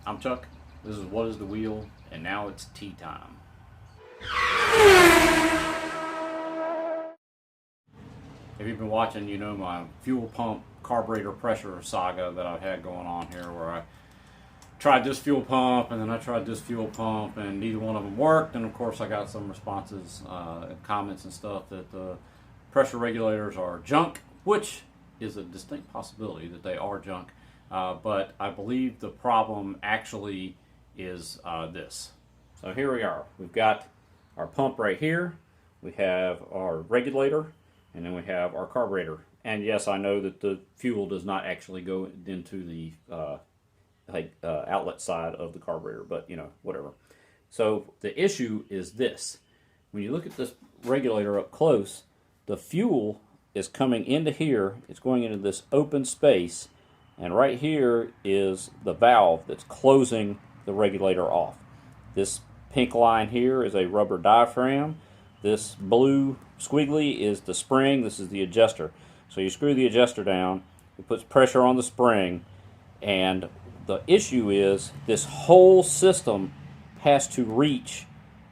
I'm Chuck. This is What is the Wheel, and now it's tea time. If you've been watching, you know my fuel pump carburetor pressure saga that I've had going on here, where I tried this fuel pump and then I tried this fuel pump and neither one of them worked. And of course I got some responses and comments and stuff that the pressure regulators are junk, which is a distinct possibility that they are junk. But I believe the problem actually is this. So here we are. We've got our pump right here. We have our regulator, and then we have our carburetor. And yes, I know that the fuel does not actually go into the outlet side of the carburetor, but whatever. So the issue is this. When you look at this regulator up close, the fuel is coming into here. It's going into this open space, and right here is the valve that's closing the regulator off. This pink line here is a rubber diaphragm. This blue squiggly is the spring. This is the adjuster. So you screw the adjuster down, it puts pressure on the spring, and the issue is this whole system has to reach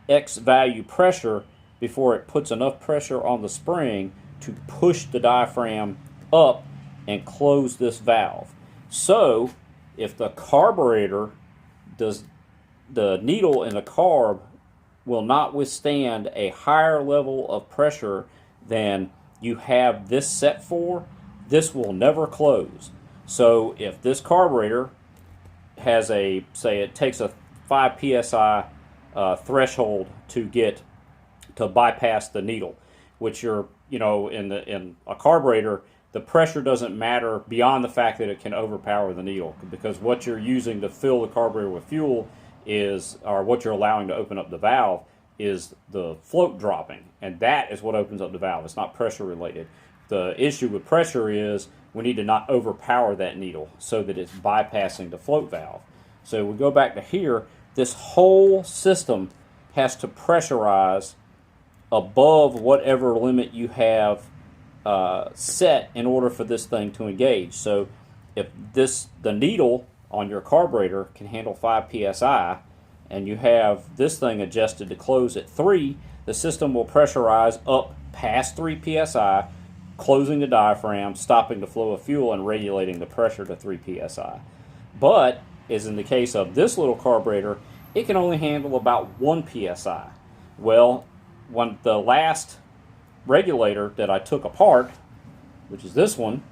X value pressure before it puts enough pressure on the spring to push the diaphragm up and close this valve. So if the carburetor does, the needle in the carb will not withstand a higher level of pressure than you have this set for, this will never close. So if this carburetor has say it takes a 5 psi threshold to bypass the needle, which in a carburetor, the pressure doesn't matter beyond the fact that it can overpower the needle, because what you're using to fill the carburetor with fuel or what you're allowing to open up the valve is the float dropping, and that is what opens up the valve. It's not pressure related. The issue with pressure is we need to not overpower that needle so that it's bypassing the float valve. So we go back to here, this whole system has to pressurize above whatever limit you have set in order for this thing to engage. So if the needle on your carburetor can handle 5 psi and you have this thing adjusted to close at 3, the system will pressurize up past 3 psi, closing the diaphragm, stopping the flow of fuel, and regulating the pressure to 3 psi. But, as in the case of this little carburetor, it can only handle about 1 psi. Well, when the last regulator that I took apart, which is this one,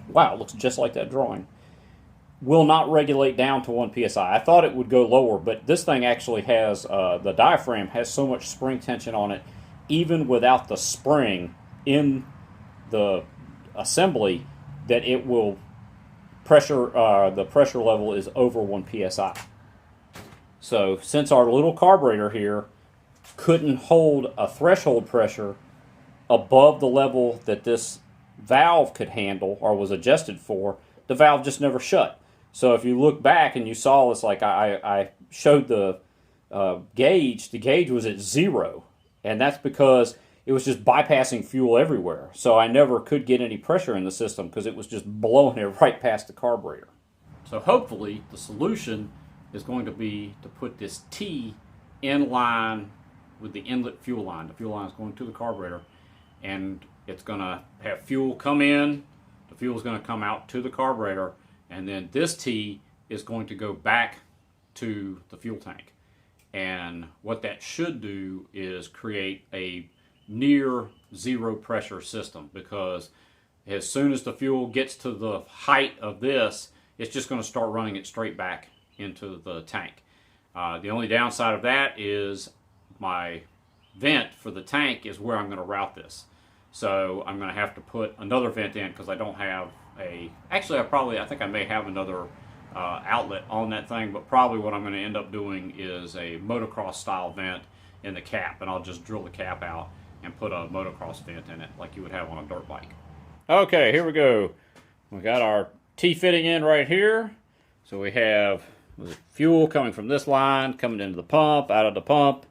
wow, it looks just like that drawing, will not regulate down to 1 psi. I thought it would go lower, but this thing actually has, the diaphragm has so much spring tension on it, even without the spring in the assembly, that it will the pressure level is over 1 psi. So since our little carburetor here couldn't hold a threshold pressure above the level that this valve could handle or was adjusted for, the valve just never shut. So if you look back and you saw this, like I showed the gauge, the gauge was at 0, and that's because it was just bypassing fuel everywhere. So I never could get any pressure in the system because it was just blowing it right past the carburetor. So hopefully the solution is going to be to put this T in line with the inlet fuel line. The fuel line is going to the carburetor, and it's going to have fuel come in, the fuel is going to come out to the carburetor, and then this T is going to go back to the fuel tank. And what that should do is create a near zero pressure system, because as soon as the fuel gets to the height of this, it's just going to start running it straight back into the tank. The only downside of that is my vent for the tank is where I'm going to route this. So I'm going to have to put another vent in, because I don't have actually I think I may have another outlet on that thing, but probably what I'm going to end up doing is a motocross style vent in the cap, and I'll just drill the cap out and put a motocross vent in it like you would have on a dirt bike. Okay, here we go. We got our T-fitting in right here. So we have fuel coming from this line, coming into the pump, out of the pump,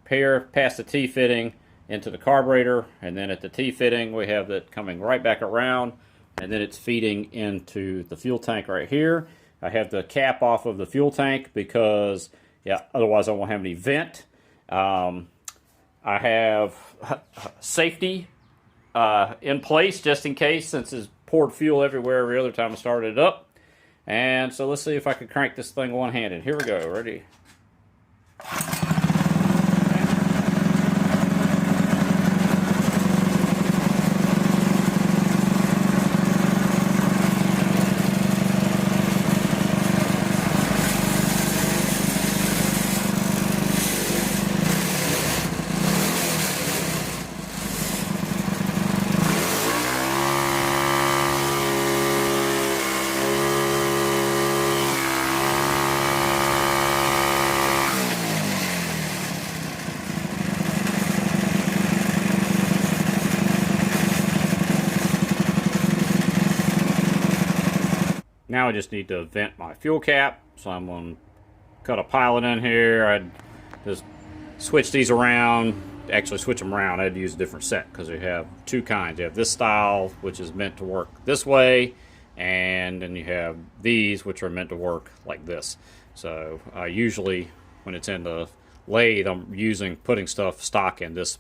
past the T-fitting into the carburetor, and then at the T-fitting we have that coming right back around, and then it's feeding into the fuel tank right here. I have the cap off of the fuel tank because, yeah, otherwise I won't have any vent. I have safety in place just in case, since it's poured fuel everywhere every other time I started it up. And so let's see if I can crank this thing one-handed. Here we go. Ready? Now I just need to vent my fuel cap, so I'm going to cut a pilot in here. I just switch these around. Actually switch them around, I had to use a different set because they have two kinds. You have this style, which is meant to work this way, and then you have these, which are meant to work like this. So usually when it's in the lathe, I'm putting stuff stock in this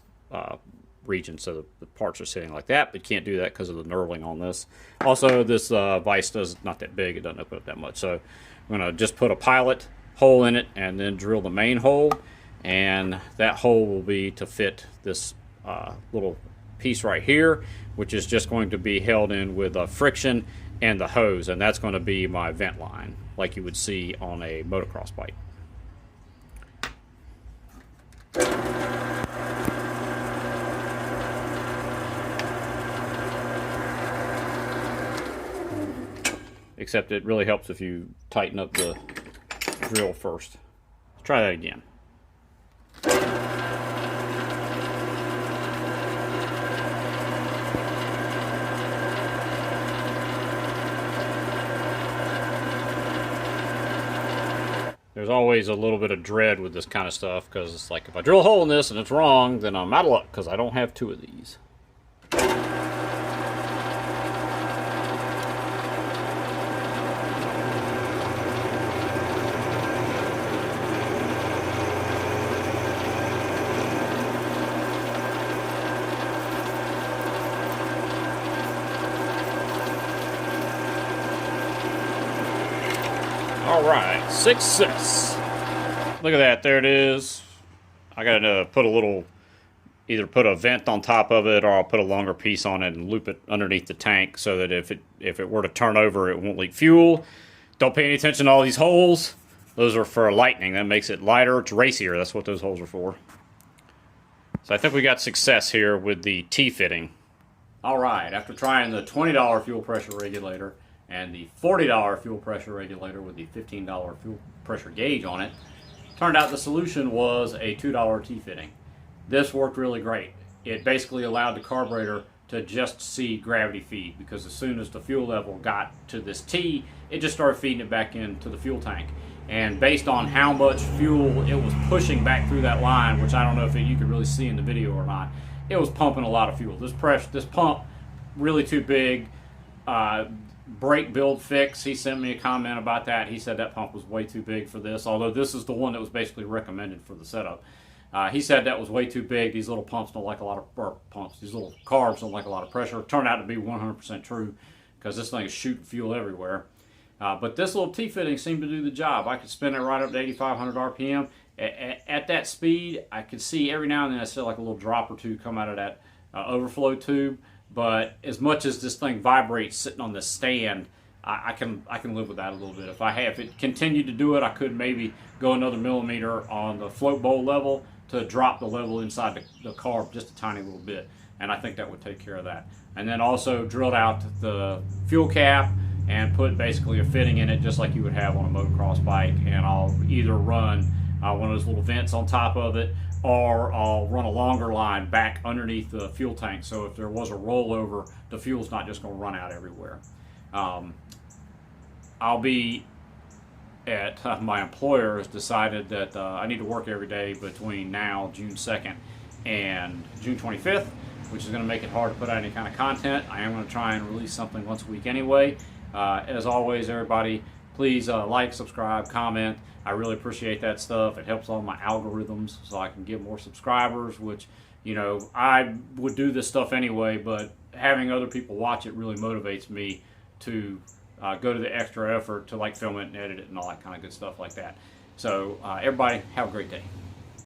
region, so the parts are sitting like that, but you can't do that because of the knurling on this. Also, this vise does not that big, it doesn't open up that much, so I'm going to just put a pilot hole in it and then drill the main hole, and that hole will be to fit this little piece right here, which is just going to be held in with friction and the hose, and that's going to be my vent line like you would see on a motocross bike. Except it really helps if you tighten up the drill first. Let's try that again. There's always a little bit of dread with this kind of stuff, because it's like if I drill a hole in this and it's wrong, then I'm out of luck because I don't have two of these. Alright, success. Look at that, there it is. I gotta put a little, either put a vent on top of it, or I'll put a longer piece on it and loop it underneath the tank so that if it were to turn over, it won't leak fuel. Don't pay any attention to all these holes. Those are for lightning. That makes it lighter, it's racier. That's what those holes are for. So I think we got success here with the T-fitting. Alright, after trying the $20 fuel pressure regulator and the $40 fuel pressure regulator with the $15 fuel pressure gauge on it, turned out the solution was a $2 T-fitting. This worked really great. It basically allowed the carburetor to just see gravity feed, because as soon as the fuel level got to this T, it just started feeding it back into the fuel tank. And based on how much fuel it was pushing back through that line, which I don't know if you could really see in the video or not, it was pumping a lot of fuel. This pump, really too big. Brake build fix, he sent me a comment about that. He said that pump was way too big for this, although this is the one that was basically recommended for the setup. He said that was way too big. These little pumps don't like a lot of, these little carbs don't like a lot of pressure. It turned out to be 100% true, because this thing is shooting fuel everywhere. But this little T-fitting seemed to do the job. I could spin it right up to 8,500 RPM. At that speed, I could see every now and then I see like a little drop or two come out of that overflow tube. But as much as this thing vibrates sitting on the stand, I can live with that a little bit. If it continued to do it, I could maybe go another millimeter on the float bowl level to drop the level inside the carb just a tiny little bit, and I think that would take care of that. And then also drilled out the fuel cap and put basically a fitting in it just like you would have on a motocross bike, and I'll either run one of those little vents on top of it, or I'll run a longer line back underneath the fuel tank, so if there was a rollover, the fuel's not just going to run out everywhere. I'll be at my employer has decided that I need to work every day between now, June 2nd, and June 25th, which is going to make it hard to put out any kind of content. I am going to try and release something once a week anyway. As always, everybody, please like, subscribe, comment. I really appreciate that stuff. It helps on my algorithms so I can get more subscribers, which, you know, I would do this stuff anyway, but having other people watch it really motivates me to go to the extra effort to like film it and edit it and all that kind of good stuff like that. So everybody have a great day.